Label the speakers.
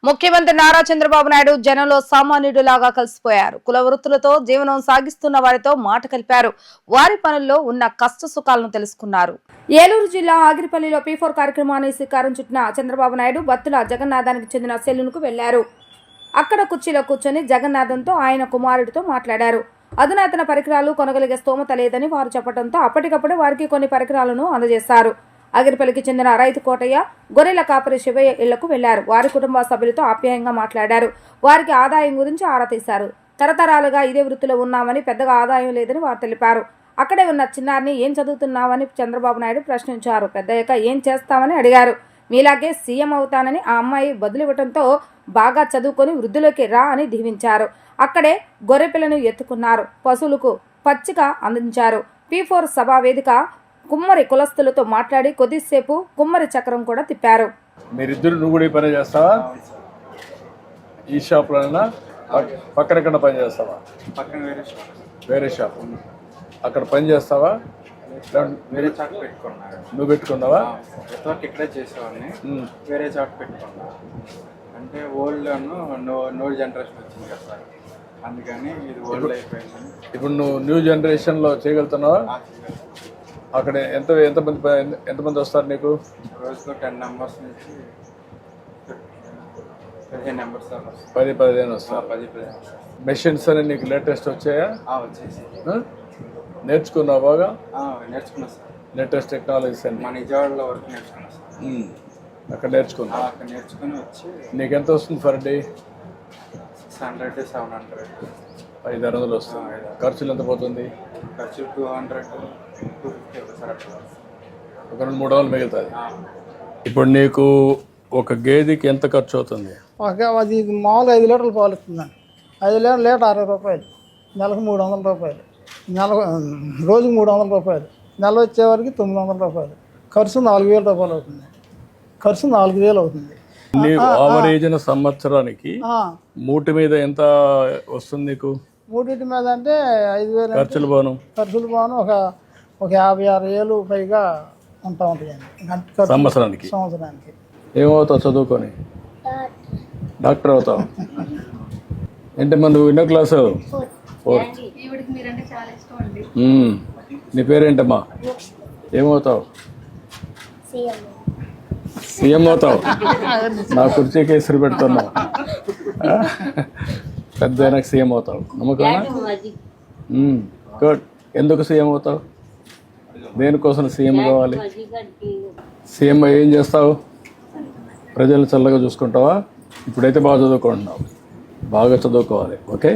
Speaker 1: ముఖ్యమంత్రి నారా చంద్రబాబు నాయుడు జనంలో సామాన్యుడిలాగా కలిసిపోయారు. కుల వృత్తులతో జీవనం సాగిస్తున్న వారితో మాట కలిపారు. వారి పనుల్లో ఉన్న కష్ట సుఖాలను తెలుసుకున్నారు. ఏలూరు జిల్లా ఆగిరిపల్లిలో P4 కార్యక్రమాన్ని శ్రీకారం చుట్టిన చంద్రబాబు నాయుడు బత్తుల జగన్నాథానికి చెందిన సెలూన్కు వెళ్లారు. అక్కడ కుర్చీలో కూర్చొని జగన్నాథంతో ఆయన కుమారుడితో మాట్లాడారు. అధునాతన పరికరాలు కొనగలిగే స్తోమత లేదని వారు చెప్పడంతో అప్పటికప్పుడు వారికి కొన్ని పరికరాలను అందజేశారు. ఆగిరిపల్లికి చెందిన రైతు కోటయ్య, గొర్రెల కాపరి శివయ్య ఇళ్లకు వెళ్లారు. వారి కుటుంబ సభ్యులతో ఆప్యాయంగా మాట్లాడారు. వారికి ఆదాయం గురించి ఆరా తీశారు. తరతరాలుగా ఇదే వృత్తిలో ఉన్నామని, పెద్దగా ఆదాయం లేదని వారు తెలిపారు. అక్కడే ఉన్న చిన్నారిని ఏం చదువుతున్నావని చంద్రబాబు నాయుడు ప్రశ్నించారు. పెద్దయ్యాక ఏం చేస్తామని అడిగారు. మీలాగే సీఎం అవుతానని ఆ అమ్మాయి బదులివ్వడంతో బాగా చదువుకొని వృద్ధిలోకి రా అని దీవించారు. అక్కడే గొర్రెపిల్లను ఎత్తుకున్నారు. పశువులకు పచ్చిక అందించారు. P4 సభా వేదిక కుమ్మరి కులస్తులతో మాట్లాడి కొద్దిసేపు కుమ్మరి చక్రం కూడా తిప్పారు.
Speaker 2: మీరిద్దరు నువ్వు కూడా ఈ పని చేస్తావా? ఈ షాప్లోనైనా పక్కన పని చేస్తావా? వేరే షాప్ అక్కడ పని చేస్తావా?
Speaker 3: వేరే చాట్ పెట్టుకున్నారు.
Speaker 2: నువ్వు పెట్టుకున్నావా?
Speaker 3: నెట్వర్క్ ఇక్కడే చేసేవాడిని. వేరే చాట్ పెట్టుకున్నా. అంటే ఓల్డ్ నో జనరేషన్ వచ్చింది కదా సార్, అందుకని ఇది ఓల్డ్ అయిపోయింది.
Speaker 2: ఇప్పుడు నువ్వు న్యూ జనరేషన్లో చేయగలుగుతున్నావా? అక్కడ ఎంతమంది వస్తారు నీకు?
Speaker 3: రోజుకు 10 నెంబర్స్ నుంచి 15 నెంబర్స్ దాకా
Speaker 2: 10-15 వస్తారు.
Speaker 3: 10-15
Speaker 2: మెషిన్స్ అని నీకు లేటెస్ట్ వచ్చాయా?
Speaker 3: వచ్చేసి
Speaker 2: నేర్చుకున్నావు బాగా?
Speaker 3: నేర్చుకున్నా సార్.
Speaker 2: లేటెస్ట్ టెక్నాలజీస్ అని
Speaker 3: మా నిజవాడలో వరకు నేర్చుకున్నా సార్.
Speaker 2: అక్కడ నేర్చుకున్నా.
Speaker 3: అక్కడ నేర్చుకుని వచ్చి
Speaker 2: నీకు ఎంత వస్తుంది ఫర్ డే?
Speaker 3: 600-700
Speaker 2: 500 వస్తుంది. ఖర్చులు ఎంత పోతుంది?
Speaker 3: ఖర్చు 200-250 సార్. అట్లా
Speaker 2: ఒక 2-3 రోజులు మిగులుతుంది. ఇప్పుడు నీకు ఒక గేదెకి ఎంత ఖర్చు అవుతుంది?
Speaker 4: అది మామూలుగా 5 లీటర్లు పాలు ఇస్తుందండి. 5 లీటర్ 60 రూపాయలు, నెలకు 300 రూపాయలు, రోజుకి 300 రూపాయలు, నెల వచ్చేవారికి 900 రూపాయలు. ఖర్చు 4000 రూపాయలు అవుతుంది. ఖర్చు 4000 అవుతుంది.
Speaker 2: నీకు ఆవరేజ్న సంవత్సరానికి మూటి మీద ఎంత వస్తుంది నీకు?
Speaker 4: మూడింటి మీద అంటే 5000
Speaker 2: ఖర్చులు పోను
Speaker 4: ఒక 56,000 పైగా ఉంటా ఉంటాయండి
Speaker 2: సంవత్సరానికి. ఏమవుతావు చదువుకొని? డాక్టర్ అవుతావు. ఏంటమ్మా నువ్వు ఎన్నో క్లాసు? 4th. నీ పేరేంటమ్మా? ఏమవుతావు? సీఎం అవుతావు. నా కుర్చీకి ఇసురు పెడుతున్నావు. పెద్ద సీఎం అవుతావు నమ్మకం? గుడ్. ఎందుకు సీఎం అవుతావు? దేనికోసం సీఎం కావాలి? సీఎం ఏం చేస్తావు? ప్రజలను చల్లగా చూసుకుంటావా? ఇప్పుడైతే బాగా చదువుకుంటున్నావు. బాగా చదువుకోవాలి. ఓకే.